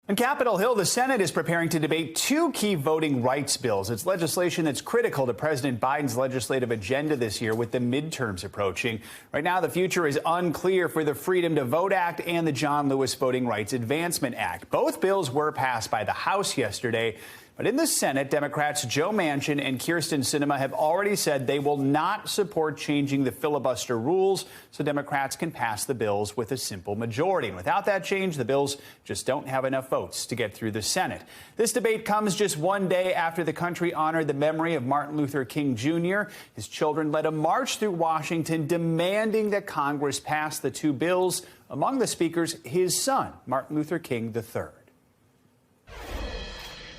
On Capitol Hill, the Senate is preparing to debate two key voting rights bills. It's legislation that's critical to President Biden's legislative agenda this year with the midterms approaching. Right now, the future is unclear for the Freedom to Vote Act and the John Lewis Voting Rights Advancement Act. Both bills were passed by the House yesterday. But in the Senate, Democrats Joe Manchin and Kyrsten Sinema have already said they will not support changing the filibuster rules so Democrats can pass the bills with a simple majority. And without that change, the bills just don't have enough votes to get through the Senate. This debate comes just one day after the country honored the memory of Martin Luther King Jr. His children led a march through Washington demanding that Congress pass the two bills. Among the speakers, his son, Martin Luther King III.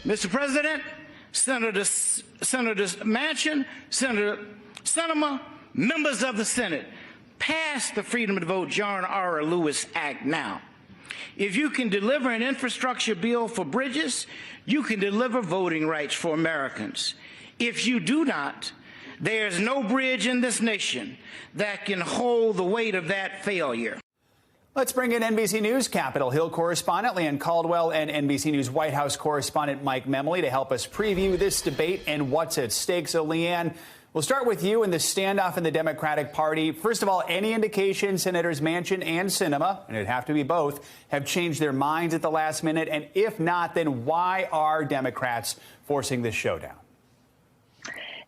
Mr. President, Senators Manchin, Senator Sinema, members of the Senate, pass the Freedom to Vote John R. Lewis Act now. If you can deliver an infrastructure bill for bridges, you can deliver voting rights for Americans. If you do not, there's no bridge in this nation that can hold the weight of that failure. Let's bring in NBC News Capitol Hill correspondent Leigh Caldwell and NBC News White House correspondent Mike Memoli to help us preview this debate and what's at stake. So, Leigh, we'll start with you in the standoff in the Democratic Party. First of all, any indication Senators Manchin and Sinema, and it'd have to be both, have changed their minds at the last minute? And if not, then why are Democrats forcing this showdown?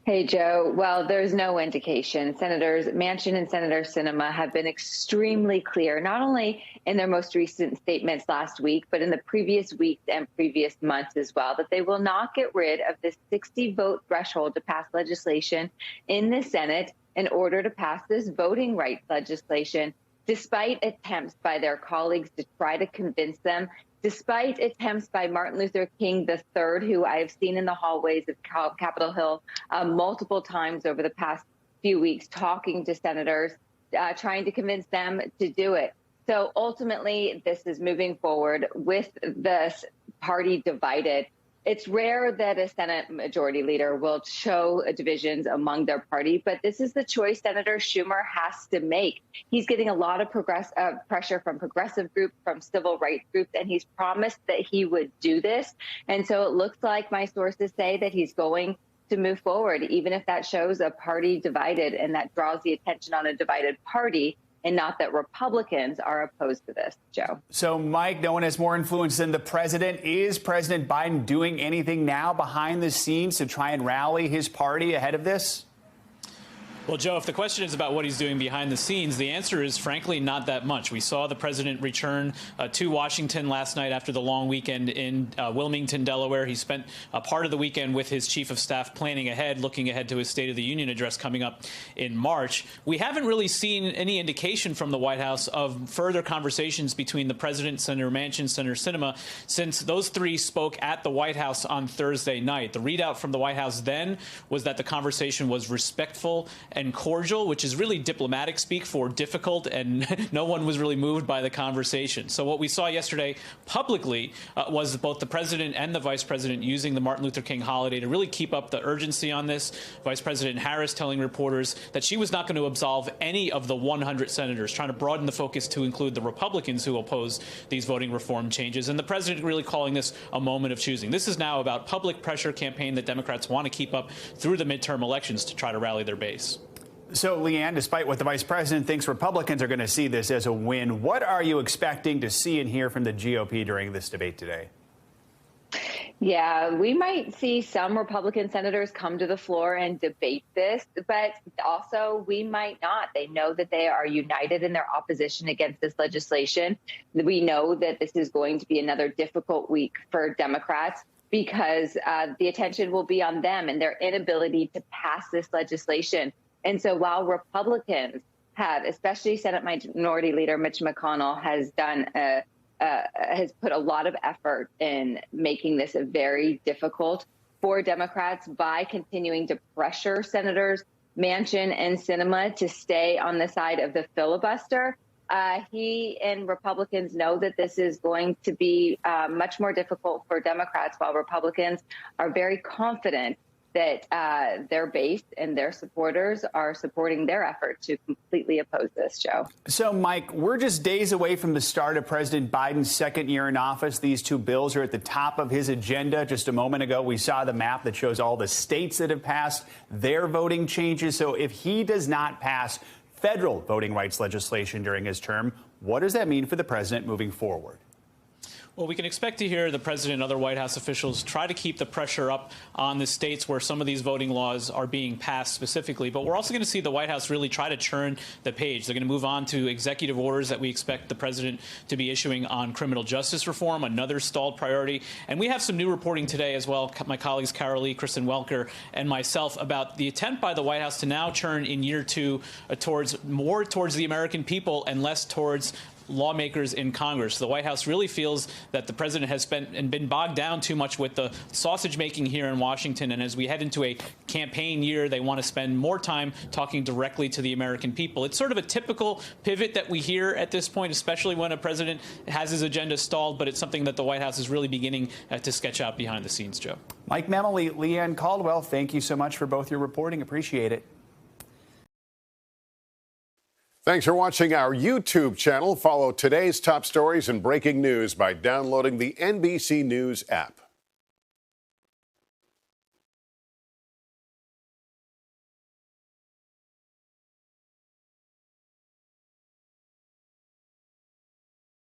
Hey, Joe. Well, there's no indication. Senators Manchin and Senator Sinema have been extremely clear, not only in their most recent statements last week, but in the previous weeks and previous months as well, that they will not get rid of this 60-vote threshold to pass legislation in the Senate in order to pass this voting rights legislation, despite attempts by their colleagues to try to convince them, despite attempts by Martin Luther King III, who I have seen in the hallways of Capitol Hill multiple times over the past few weeks, talking to senators, trying to convince them to do it. So ultimately, this is moving forward with this party divided. It's rare that a Senate majority leader will show divisions among their party, but this is the choice Senator Schumer has to make. He's getting a lot of pressure from progressive groups, from civil rights groups, and he's promised that he would do this. And so it looks like my sources say that he's going to move forward, even if that shows a party divided and that draws the attention on a divided party, and not that Republicans are opposed to this, Joe. So, Mike, no one has more influence than the president. Is President Biden doing anything now behind the scenes to try and rally his party ahead of this? Well, Joe, if the question is about what he's doing behind the scenes, the answer is, frankly, not that much. We saw the president return to Washington last night after the long weekend in Wilmington, Delaware. He spent a part of the weekend with his chief of staff planning ahead, looking ahead to his State of the Union address coming up in March. We haven't really seen any indication from the White House of further conversations between the president, Senator Manchin, Senator Sinema, since those three spoke at the White House on Thursday night. The readout from the White House then was that the conversation was respectful and cordial, which is really diplomatic speak for difficult, and no one was really moved by the conversation. So what we saw yesterday publicly was both the president and the vice president using the Martin Luther King holiday to really keep up the urgency on this. Vice President Harris telling reporters that she was not going to absolve any of the 100 senators, trying to broaden the focus to include the Republicans who oppose these voting reform changes. And the president really calling this a moment of choosing. This is now about public pressure campaign that Democrats want to keep up through the midterm elections to try to rally their base. So, Leigh, despite what the vice president thinks Republicans are going to see this as a win, what are you expecting to see and hear from the GOP during this debate today? Yeah, we might see some Republican senators come to the floor and debate this, but also we might not. They know that they are united in their opposition against this legislation. We know that this is going to be another difficult week for Democrats because the attention will be on them and their inability to pass this legislation. And so while Republicans have, especially Senate Minority Leader Mitch McConnell, has put a lot of effort in making this very difficult for Democrats by continuing to pressure Senators Manchin and Sinema to stay on the side of the filibuster, he and Republicans know that this is going to be much more difficult for Democrats, while Republicans are very confident that their base and their supporters are supporting their effort to completely oppose this, Joe. So, Mike, we're just days away from the start of President Biden's second year in office. These two bills are at the top of his agenda. Just a moment ago, we saw the map that shows all the states that have passed their voting changes. So if he does not pass federal voting rights legislation during his term, what does that mean for the president moving forward? Well, we can expect to hear the president and other White House officials try to keep the pressure up on the states where some of these voting laws are being passed specifically. But we're also going to see the White House really try to turn the page. They're going to move on to executive orders that we expect the president to be issuing on criminal justice reform, another stalled priority. And we have some new reporting today as well, my colleagues Carol Leigh, Kristen Welker, and myself, about the attempt by the White House to now turn in year two more towards the American people and less towards lawmakers in Congress. The White House really feels that the president has spent and been bogged down too much with the sausage making here in Washington. And as we head into a campaign year, they want to spend more time talking directly to the American people. It's sort of a typical pivot that we hear at this point, especially when a president has his agenda stalled. But it's something that the White House is really beginning to sketch out behind the scenes, Joe. Mike Memoli, Leigh Caldwell, thank you so much for both your reporting. Appreciate it. Thanks for watching our YouTube channel. Follow today's top stories and breaking news by downloading the NBC News app.